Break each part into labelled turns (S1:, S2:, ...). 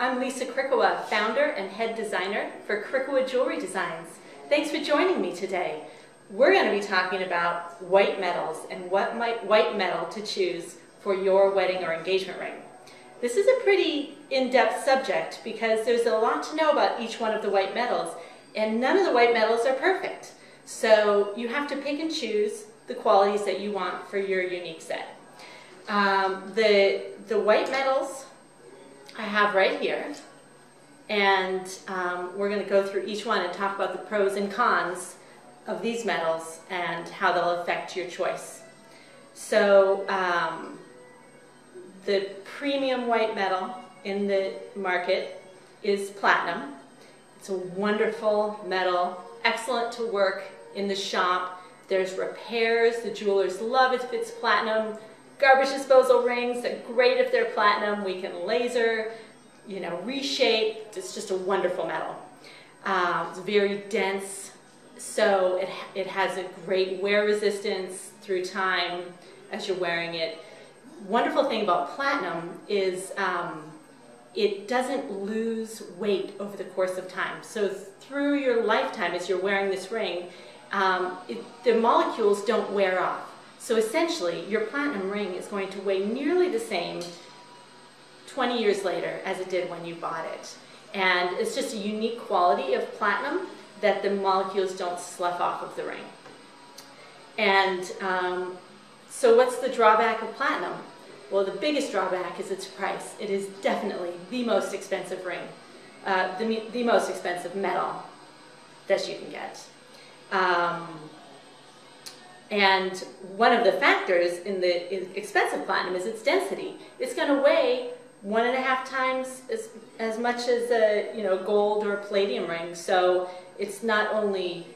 S1: I'm Lisa Krikowa, founder and head designer for Krikowa Jewelry Designs. Thanks for joining me today. We're going to be talking about white metals and what white metal to choose for your wedding or engagement ring. This is a pretty in-depth subject because there's a lot to know about each one of the white metals, and none of the white metals are perfect. So you have to pick and choose the qualities that you want for your unique set. The white metals I have right here, and we're going to go through each one and talk about the pros and cons of these metals and how they'll affect your choice. So the premium white metal in the market is platinum. It's a wonderful metal, excellent to work in the shop. There's repairs, the jewelers love it if it's platinum. Garbage disposal rings, they're great if they're platinum. We can laser, reshape. It's just a wonderful metal. It's very dense, so it has a great wear resistance through time as you're wearing it. Wonderful thing about platinum is it doesn't lose weight over the course of time. So through your lifetime as you're wearing this ring, the molecules don't wear off. So essentially, your platinum ring is going to weigh nearly the same 20 years later as it did when you bought it. And it's just a unique quality of platinum that the molecules don't slough off of the ring. And so what's the drawback of platinum? Well, the biggest drawback is its price. It is definitely the most expensive ring, the most expensive metal that you can get. And one of the factors in the expensive platinum is its density. It's going to weigh 1.5 times as much as a gold or a palladium ring. So it's not only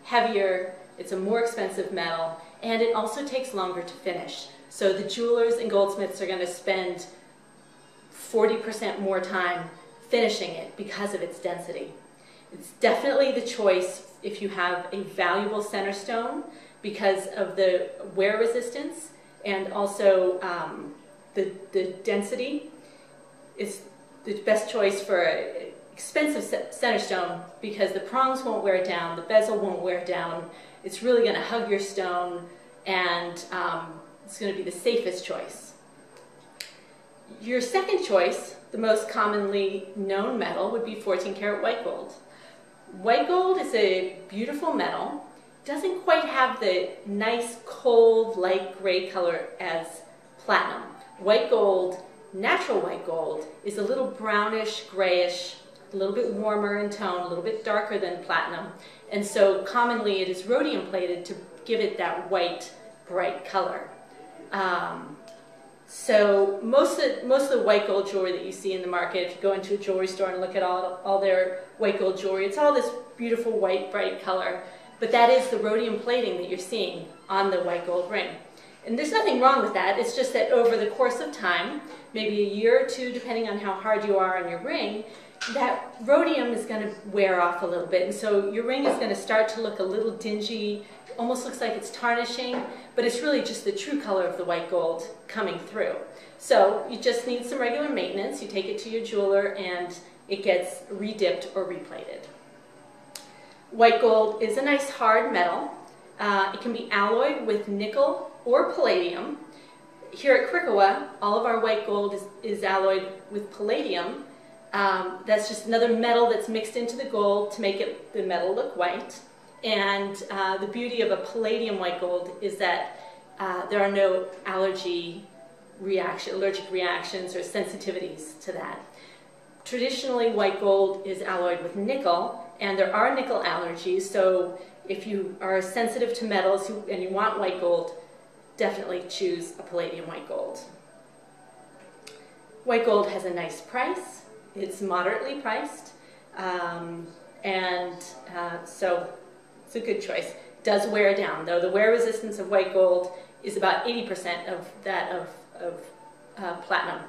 S1: heavier, it's a more expensive metal, and it also takes longer to finish. So the jewelers and goldsmiths are going to spend 40% more time finishing it because of its density. It's definitely the choice if you have a valuable center stone because of the wear resistance and also the density. It's the best choice for an expensive center stone because the prongs won't wear down, the bezel won't wear down. It's really going to hug your stone, and it's going to be the safest choice. Your second choice, the most commonly known metal, would be 14 karat white gold. White gold is a beautiful metal. Doesn't quite have the nice cold light gray color as platinum. White gold, natural white gold, is a little brownish, grayish, a little bit warmer in tone, a little bit darker than platinum. And so commonly it is rhodium plated to give it that white, bright color. So most of the white gold jewelry that you see in the market, if you go into a jewelry store and look at all their white gold jewelry, it's all this beautiful white, bright color. But that is the rhodium plating that you're seeing on the white gold ring. And there's nothing wrong with that. It's just that over the course of time, maybe a year or two, depending on how hard you are on your ring, that rhodium is going to wear off a little bit. And so your ring is going to start to look a little dingy, almost looks like it's tarnishing, but it's really just the true color of the white gold coming through. So you just need some regular maintenance. You take it to your jeweler and it gets redipped or replated. White gold is a nice hard metal. It can be alloyed with nickel or palladium. Here at Krikowa, all of our white gold is alloyed with palladium. That's just another metal that's mixed into the gold to make the metal look white. And the beauty of a palladium white gold is that there are no allergic reactions or sensitivities to that. Traditionally, white gold is alloyed with nickel, and there are nickel allergies, so if you are sensitive to metals and you want white gold, definitely choose a palladium white gold. White gold has a nice price. It's moderately priced, so it's a good choice. It does wear down, though. The wear resistance of white gold is about 80% of that of platinum.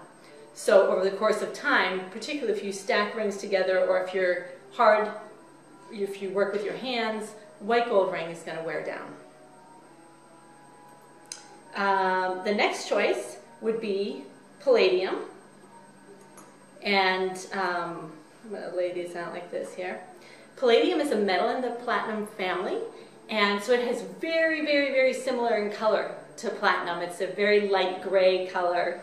S1: So over the course of time, particularly if you stack rings together or if you work with your hands, white gold ring is going to wear down. The next choice would be palladium. And I'm going to lay these out like this here. Palladium is a metal in the platinum family, and so it has very, very, very similar in color to platinum. It's a very light gray color.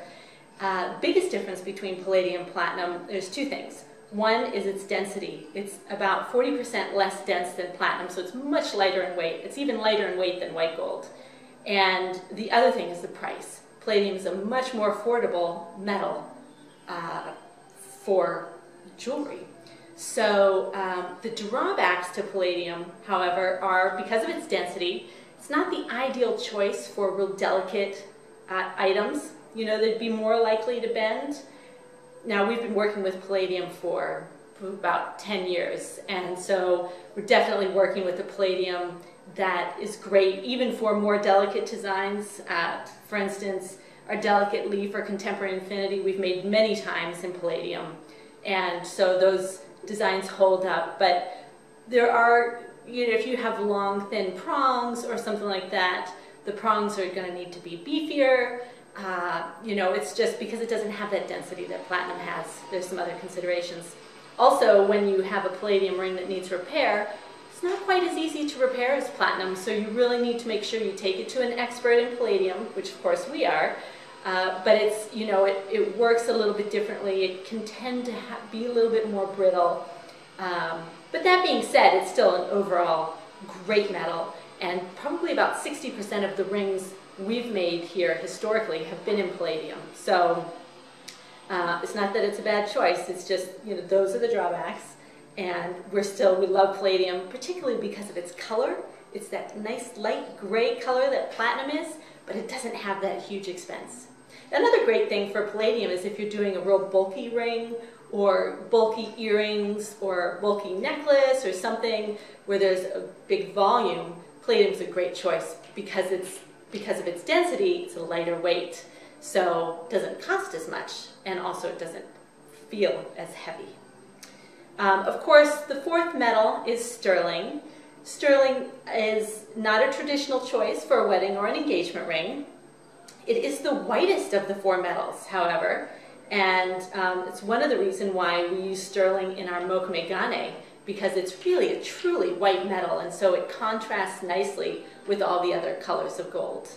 S1: Biggest difference between palladium and platinum, there's two things. One is its density. It's about 40% less dense than platinum, so it's much lighter in weight. It's even lighter in weight than white gold. And the other thing is the price. Palladium is a much more affordable metal for jewelry. So the drawbacks to palladium, however, are because of its density, it's not the ideal choice for real delicate items. You know, they'd be more likely to bend. Now, we've been working with palladium for about 10 years, and so we're definitely working with the palladium that is great even for more delicate designs. For instance, our delicate leaf or contemporary infinity we've made many times in palladium, and so those designs hold up. But there are, you know, if you have long thin prongs or something like that, the prongs are going to need to be beefier. You know, it's just because it doesn't have that density that platinum has. There's some other considerations. Also, when you have a palladium ring that needs repair, it's not quite as easy to repair as platinum, so you really need to make sure you take it to an expert in palladium, which of course we are. But it's, you know, it works a little bit differently. It can tend to be a little bit more brittle. But that being said, it's still an overall great metal, and probably about 60% of the rings we've made here historically have been in palladium. So it's not that it's a bad choice, it's just, you know, those are the drawbacks. And we love palladium, particularly because of its color. It's that nice light gray color that platinum is, but it doesn't have that huge expense. Another great thing for palladium is if you're doing a real bulky ring or bulky earrings or bulky necklace or something where there's a big volume, palladium's a great choice because of its density, it's a lighter weight, so it doesn't cost as much, and also it doesn't feel as heavy. Of course, the fourth metal is sterling. Sterling is not a traditional choice for a wedding or an engagement ring. It is the whitest of the four metals, however, and it's one of the reasons why we use sterling in our mokume gane, because it's really a truly white metal, and so it contrasts nicely with all the other colors of gold.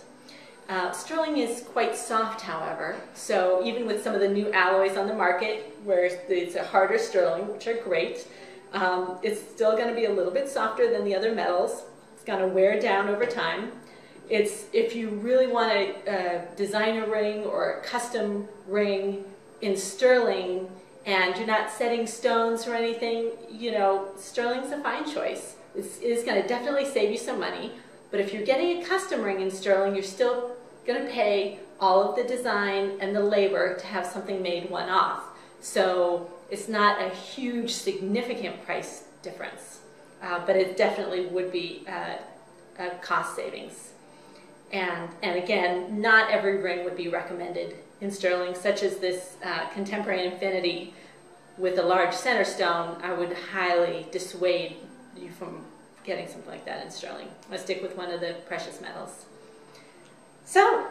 S1: Sterling is quite soft, however, so even with some of the new alloys on the market where it's a harder sterling, which are great, it's still going to be a little bit softer than the other metals. It's going to wear down over time. If you really want a designer ring or a custom ring in sterling and you're not setting stones or anything, you know, sterling's a fine choice. It is going to definitely save you some money, but if you're getting a custom ring in sterling, you're still going to pay all of the design and the labor to have something made one-off. So it's not a huge, significant price difference, but it definitely would be a cost savings. And again, not every ring would be recommended in sterling, such as this contemporary infinity with a large center stone. I would highly dissuade you from getting something like that in sterling. I stick with one of the precious metals. So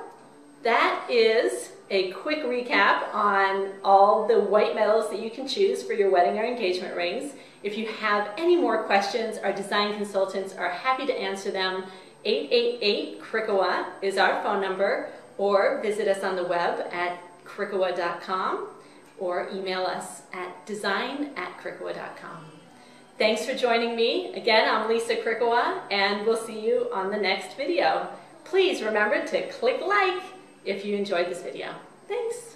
S1: that is a quick recap on all the white metals that you can choose for your wedding or engagement rings. If you have any more questions, our design consultants are happy to answer them. 888-CRICOA is our phone number, or visit us on the web at cricoa.com or email us at design@cricoa.com. Thanks for joining me. Again, I'm Lisa Cricoa, and we'll see you on the next video. Please remember to click like if you enjoyed this video. Thanks.